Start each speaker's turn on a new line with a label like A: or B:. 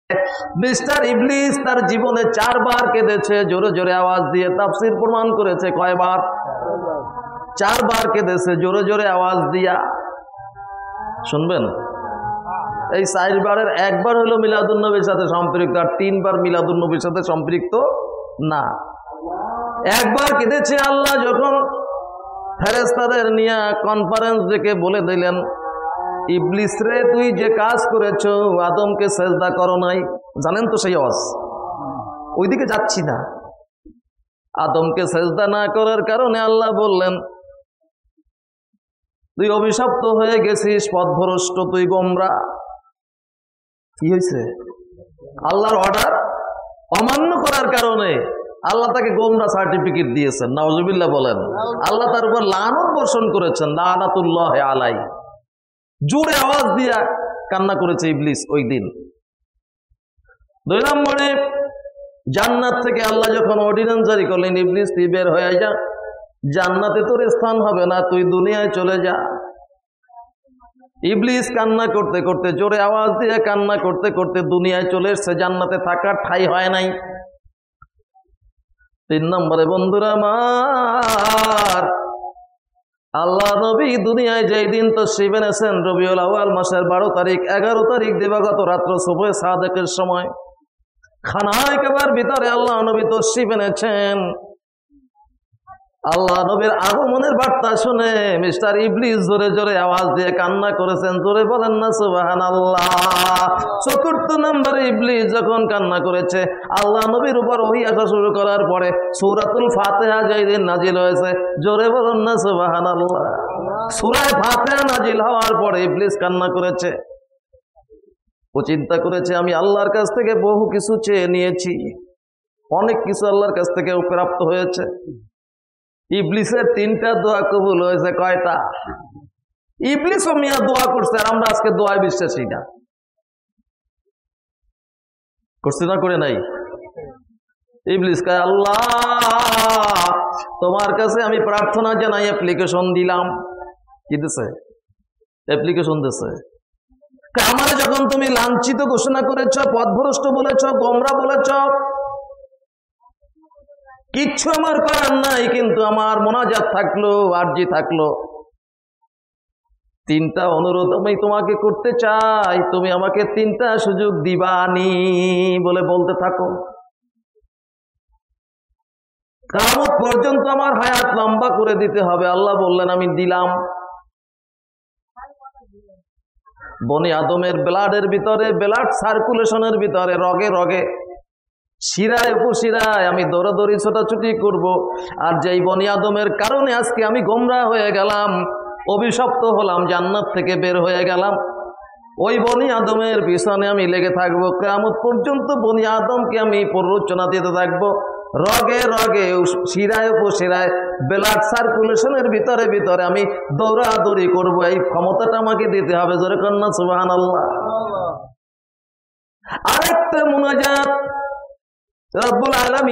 A: Mister ইবলিস তার জীবনে 4 বার কেঁদেছে জোরে জোরে আওয়াজ দিয়ে। তাফসীর প্রমাণ করেছে কয়বার? 4 বার কেঁদেছে জোরে জোরে আওয়াজ দিয়া। শুনবেন, এই 4 বারের 1 বার হলো মিলাদুন নবীর সাথে সম্পৃক্ত, আর 3 বার মিলাদুন নবীর সাথে সম্পৃক্ত না। 1 বার কেঁদেছে আল্লাহ যখন ফেরেশতাদের নিয়ে কনফারেন্স ডেকে বলে দিলেন, ইবলিস রে তুই যে কাজ করেছো, আদমকে সেজদা করো নাই। জানেন তো সেই আওয়াজ, ওইদিকে যাচ্ছি না। আদমকে সেজদা না করার কারণে আল্লাহ বললেন, তুই অভিশপ্ত হয়ে গেছিস, পথভ্রষ্ট, তুই গোমরা। কি হয়েছে? আল্লাহর অর্ডার অমান্য করার কারণে আল্লাহ তাকে গোমরা সার্টিফিকেট দিয়েছেন। নাউজুবিল্লাহ বলেন। আল্লাহ তার উপর লানত বর্ষণ করেছেন, লানাতুল্লাহ আলাই। জোরে আওয়াজ দিয়া কান্না করেছে ইবলিস ওই দিন। 2 নম্বরে, জান্নাত থেকে আল্লাহ যখন অর্ডিন্যান্স জারি করলেন, ইবলিস তুই বের হয়ে যা, জান্নাতে তোর স্থান হবে না, তুই দুনিয়ায় চলে যা। ইবলিস কান্না করতে করতে, জোরে আওয়াজ দিয়ে কান্না করতে করতে দুনিয়ায় চলে এসছে, জান্নাতে থাকার ঠাঁই হয় নাই। 3 নম্বরে বন্ধুরা আমার, আল্লাহ নবী দুনিয়ায় যেই দিন তাশরীফ এনেছেন, রবিউল আউয়াল মাসের 12 তারিখ, 11 তারিখ দিবাগত রাত্র সুবহে সাদেকের সময় খানায়ে কাবার ভিতরে আল্লাহ নবী তাশরীফ এনেছেন। আল্লাহ নবীর আগমনের বার্তা শুনে মিস্টার ইবলিস জোরে জোরে আওয়াজ দিয়ে কান্না করেছেন। জোরে বলেন না সুবহানাল্লাহ। 4 নম্বরে ইবলিস যখন কান্না করেছে, আল্লাহ নবীর উপর ওহী আসা শুরু করার পরে সূরাতুল ফাতিহা যেই দিন নাজিল হয়েছে, জোরে বলেন না সুবহানাল্লাহ। সূরা ফাতিহা নাজিল হওয়ার পরে ইবলিস কান্না করেছে। ও চিন্তা করেছে, আমি আল্লাহর কাছ থেকে বহু কিছু চেয়ে নিয়েছি, অনেক কিছু আল্লাহর কাছ থেকে প্রাপ্ত হয়েছে। ইবলিসের 3টা দোয়া কবুল হয়েছে। কয়টা? ইবলিসও মিয়া দোয়া করছে, আর আমরা আজকে দোয়ায় বিশ্বাসী না। করছি না? করে নাই? ইবলিস কয়, আল্লাহ তোমার কাছে আমি প্রার্থনা জানাই, অ্যাপ্লিকেশন দিলাম। কি দিছে? অ্যাপ্লিকেশন দিছে। আমার যখন তুমি লাঞ্ছিত ঘোষণা করেছ, পথভ্রষ্ট বলেছ, গোমরা বলেছ, কিচ্ছু আমার করার নাই, কিন্তু আমার মোনাজাত থাকলো, আরজি থাকলো, 3টা অনুরোধ আমি তোমাকে করতে চাই, তুমি আমাকে 3টা সুযোগ দিবানি বলে বলতে থাকো। কিয়ামত পর্যন্ত আমার হায়াত লম্বা করে দিতে হবে। আল্লাহ বললেন, আমি দিলাম। বনি আদমের ব্লাডের ভিতরে, ব্লাড সার্কুলেশনের ভিতরে, রগে রগে, শিরায় উপশিরায় আমি দৌড়াদৌড়ি ছোটাছুটি করব। আর যেই বনি আদমের কারণে আজকে আমি গোমরা হয়ে গেলাম, অভিশপ্ত হলাম, জান্নাত থেকে বের হয়ে গেলাম, ওই বনি আদমের পিছনে আমি লেগে থাকবো। কিয়ামত পর্যন্ত বনি আদমকে আমি প্ররোচনা দিতে থাকবো, রগে রগে, শিরায় উপশিরায়, ব্লাড সার্কুলেশনের ভিতরে ভিতরে আমি দৌড়াদৌড়ি করব। এই ক্ষমতাটা আমাকে দিতে হবে। জোরে কন্যা সুবহানাল্লাহ। আরেকটা মুনাজাত রব্বুল আলামিন